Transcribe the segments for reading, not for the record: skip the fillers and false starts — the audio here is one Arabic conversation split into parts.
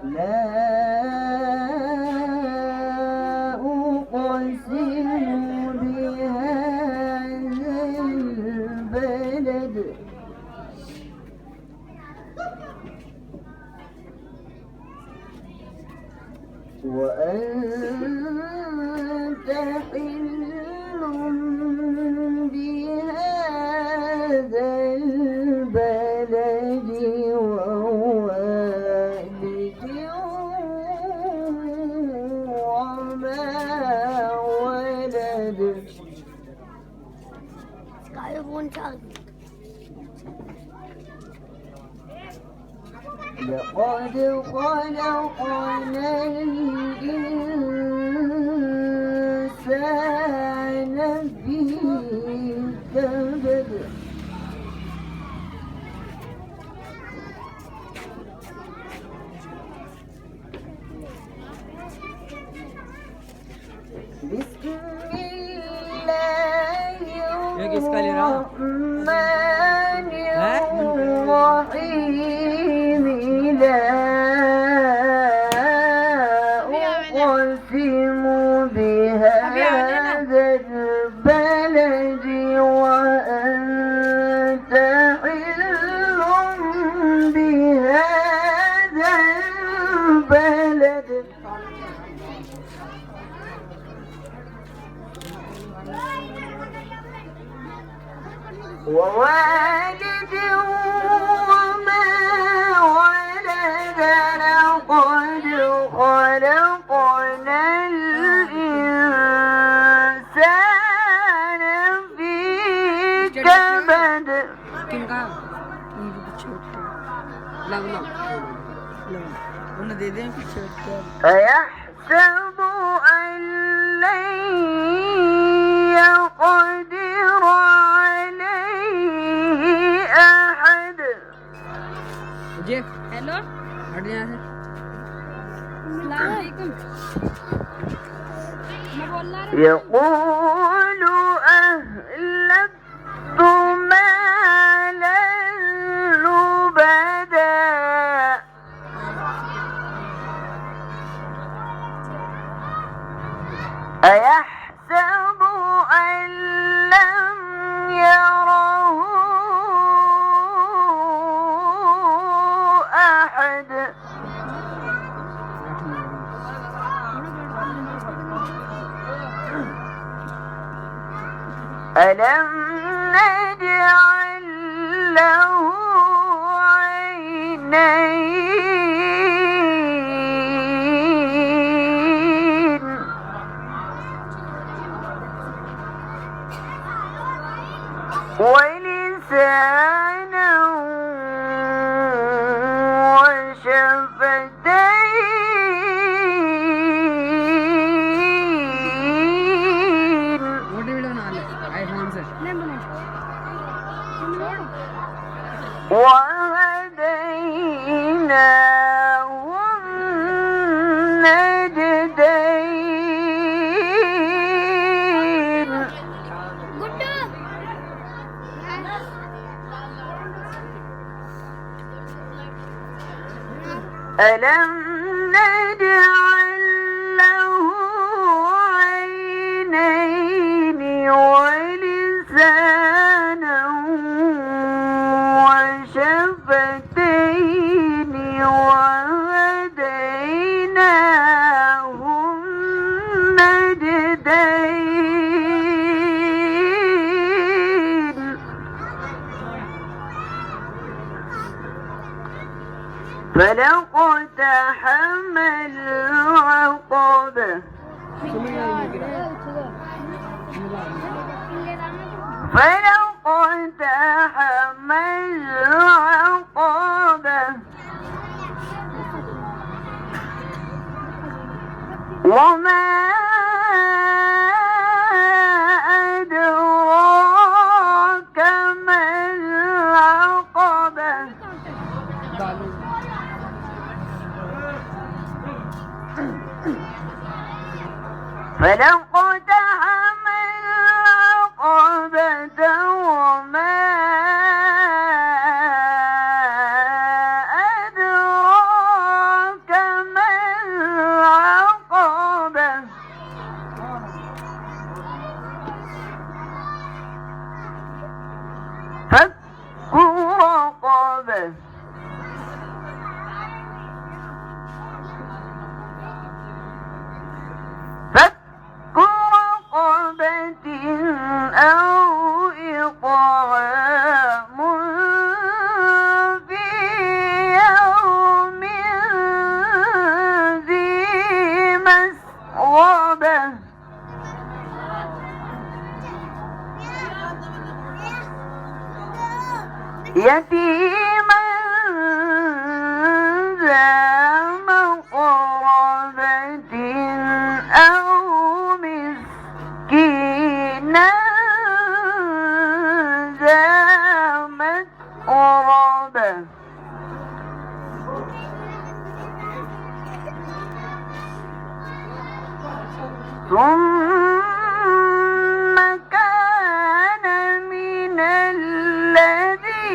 لا أقسم بهذا البلد وأنت حل بهذا البلد ووالد وما ولد. لقد خلقنا الإنسان في كبد بسم الله الرحمن الرحيم. لا أقسم بهذا البلد وأنت حل بهذا البلد ووالد وما ولد. لقد خلقنا الإنسان في كبد. أيحسب أن لن يقدر عليه أحد. हेलो हट यहाँ से। अस्सलाम वालेकुम। मैं बोल रहा हूँ। يقول أهلكت مالا لبدا. أيحسب أن لم يره أحد. ألم نجعل له عينين ولسانا وشفتين وهديناه النجدين. ألم نجعل له عينين ولسانا وشفتين وهديناه النجدين. فلاقتحم العقبة فلاقتحم العقبة وما أدراك ما العقبة. فلاقتحم العقبة وما أدراك يتيما ذا مقربة أو مسكينا ذا متربة ثم كان من الذين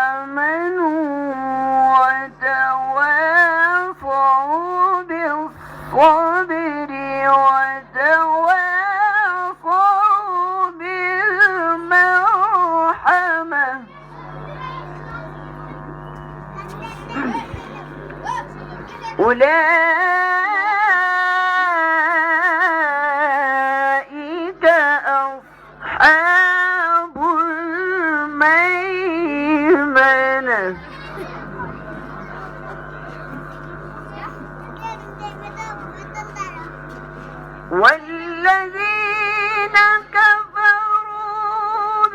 آمنوا وتواصوا بالصبر وتواصوا بالمرحمة أولئك أصحاب الميمنة والذين كفروا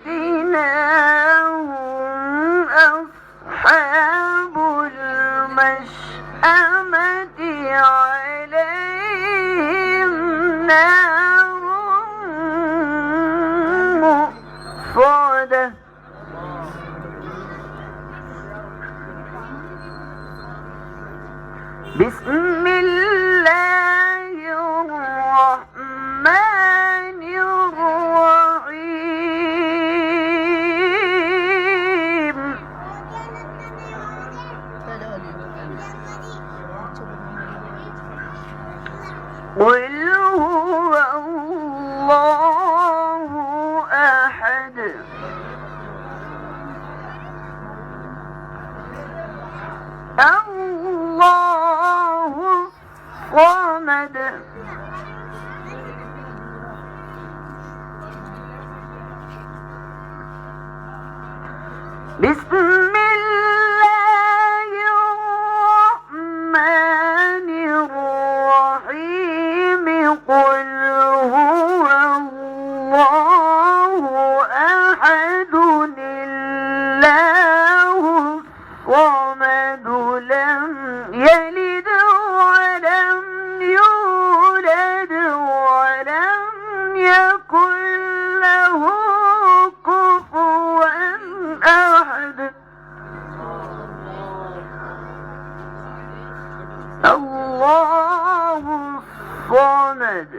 بآياتنا هم أصحاب المشأمة عليهم نار مؤصدة بسم الله الرحمن الرحيم قل هو الله أحد الله الصمد بسم الله الرحمن الرحيم قل هو الله أحد الله الصمد لم يلد ولم يولد ولم يكن له كفوا أحد الله الصمد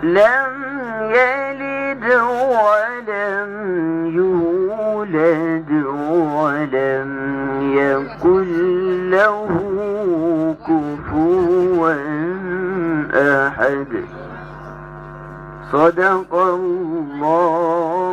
لم يلد ولم يولد ولم يكن له كفوا أحد صدق الله